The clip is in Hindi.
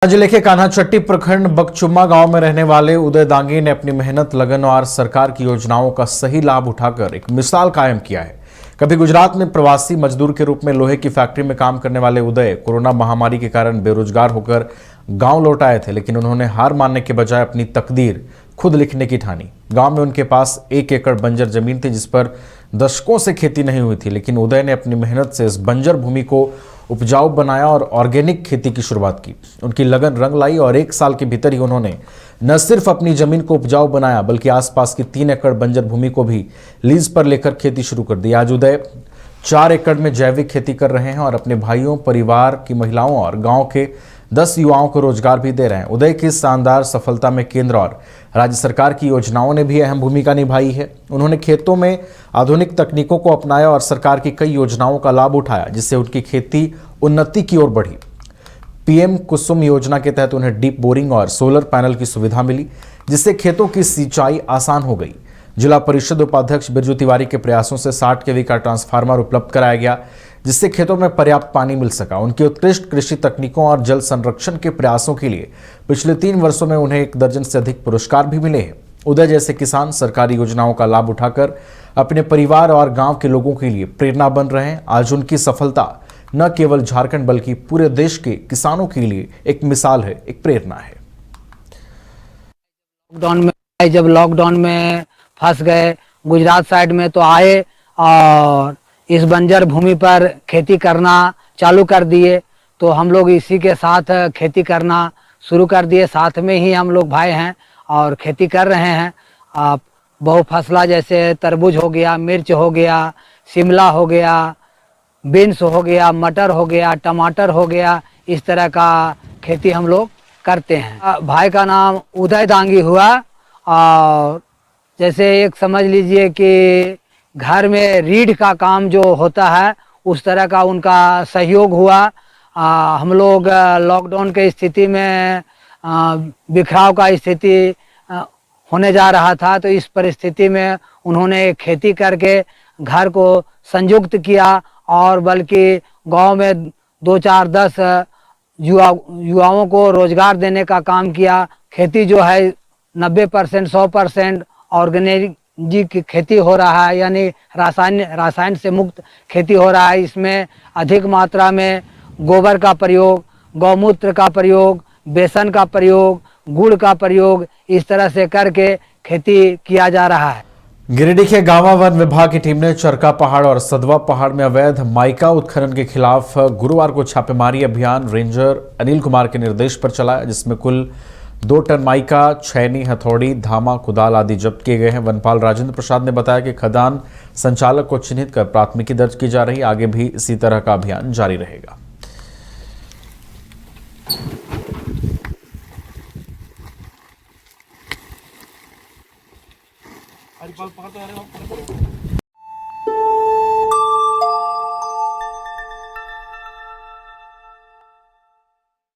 जिले के कान्हाचट्टी प्रखंड बगचुम्मा गांव में रहने वाले उदय दांगी ने अपनी मेहनत, लगन और सरकार की योजनाओं का सही लाभ उठाकर एक मिसाल कायम किया है। कभी गुजरात में प्रवासी मजदूर के रूप में लोहे की फैक्ट्री में काम करने वाले उदय कोरोना महामारी के कारण बेरोजगार होकर गांव लौट आए थे, लेकिन उन्होंने हार मानने के बजाय अपनी तकदीर खुद लिखने की ठानी। गांव में उनके पास 1 एकड़ बंजर जमीन थी जिस पर दशकों से खेती नहीं हुई थी, लेकिन उदय ने अपनी मेहनत से इस बंजर भूमि को उपजाऊ बनाया और ऑर्गेनिक खेती की शुरुआत की। उनकी लगन रंग लाई और 1 साल के भीतर ही उन्होंने न सिर्फ अपनी जमीन को उपजाऊ बनाया बल्कि आसपास की 3 एकड़ बंजर भूमि को भी लीज पर लेकर खेती शुरू कर दी। आज उदय 4 एकड़ में जैविक खेती कर रहे हैं और अपने भाइयों, परिवार की महिलाओं और गांव के 10 युवाओं को रोजगार भी दे रहे हैं। उदय की शानदार सफलता में केंद्र और राज्य सरकार की योजनाओं ने भी अहम भूमिका निभाई है। उन्होंने खेतों में आधुनिक तकनीकों को अपनाया और सरकार की कई योजनाओं का लाभ उठाया, जिससे उनकी खेती उन्नति की ओर बढ़ी। पीएम कुसुम योजना के तहत उन्हें डीप बोरिंग और सोलर पैनल की सुविधा मिली, जिससे खेतों की सिंचाई आसान हो गई। जिला परिषद उपाध्यक्ष बिरजू तिवारी के प्रयासों से 60 केवी का ट्रांसफार्मर उपलब्ध कराया गया, जिससे खेतों में पर्याप्त पानी मिल सका। उनकी उत्कृष्ट कृषि तकनीकों और जल संरक्षण के प्रयासों के लिए पिछले 3 वर्षों में उन्हें 1 दर्जन से अधिक पुरस्कार भी मिले हैं। उदय जैसे किसान सरकारी योजनाओं का लाभ उठाकर अपने परिवार और गांव के लोगों के लिए प्रेरणा बन रहे हैं। आज उनकी सफलता न केवल झारखंड बल्कि पूरे देश के किसानों के लिए एक मिसाल है, एक प्रेरणा है। जब लॉकडाउन में फंस गए गुजरात साइड में, तो आए और इस बंजर भूमि पर खेती करना चालू कर दिए। तो हम लोग इसी के साथ खेती करना शुरू कर दिए। साथ में ही हम लोग भाई हैं और खेती कर रहे हैं। आप बहुफसला जैसे तरबूज हो गया, मिर्च हो गया, शिमला हो गया, बीन्स हो गया, मटर हो गया, टमाटर हो गया, इस तरह का खेती हम लोग करते हैं। भाई का नाम उदय दांगी हुआ और जैसे एक समझ लीजिए कि घर में रीढ़ का काम जो होता है उस तरह का उनका सहयोग हुआ। हम लोग लॉकडाउन के स्थिति में बिखराव का स्थिति होने जा रहा था, तो इस परिस्थिति में उन्होंने खेती करके घर को संयुक्त किया और बल्कि गांव में 2, 4, 10 युवाओं को रोजगार देने का काम किया। खेती जो है 90% 100% ऑर्गेनिक जी की खेती हो रहा है, यानी रासायन से मुक्त खेती हो रहा है। इसमें अधिक मात्रा में गोबर का प्रयोग, गौमूत्र का प्रयोग, बेसन का प्रयोग, गुड़ का प्रयोग, इस तरह से करके खेती किया जा रहा है। गिरिडीह के गांवा वन विभाग की टीम ने चरका पहाड़ और सदवा पहाड़ में अवैध माइका उत्खनन के खिलाफ गुरुवार को छापेमारी अभियान रेंजर अनिल कुमार के निर्देश पर चलाया, जिसमें कुल 2 टन माइका, छैनी, हथौड़ी, धामा, कुदाल आदि जब्त किए गए हैं। वनपाल राजेंद्र प्रसाद ने बताया कि खदान संचालक को चिन्हित कर प्राथमिकी दर्ज की जा रही। आगे भी इसी तरह का अभियान जारी रहेगा।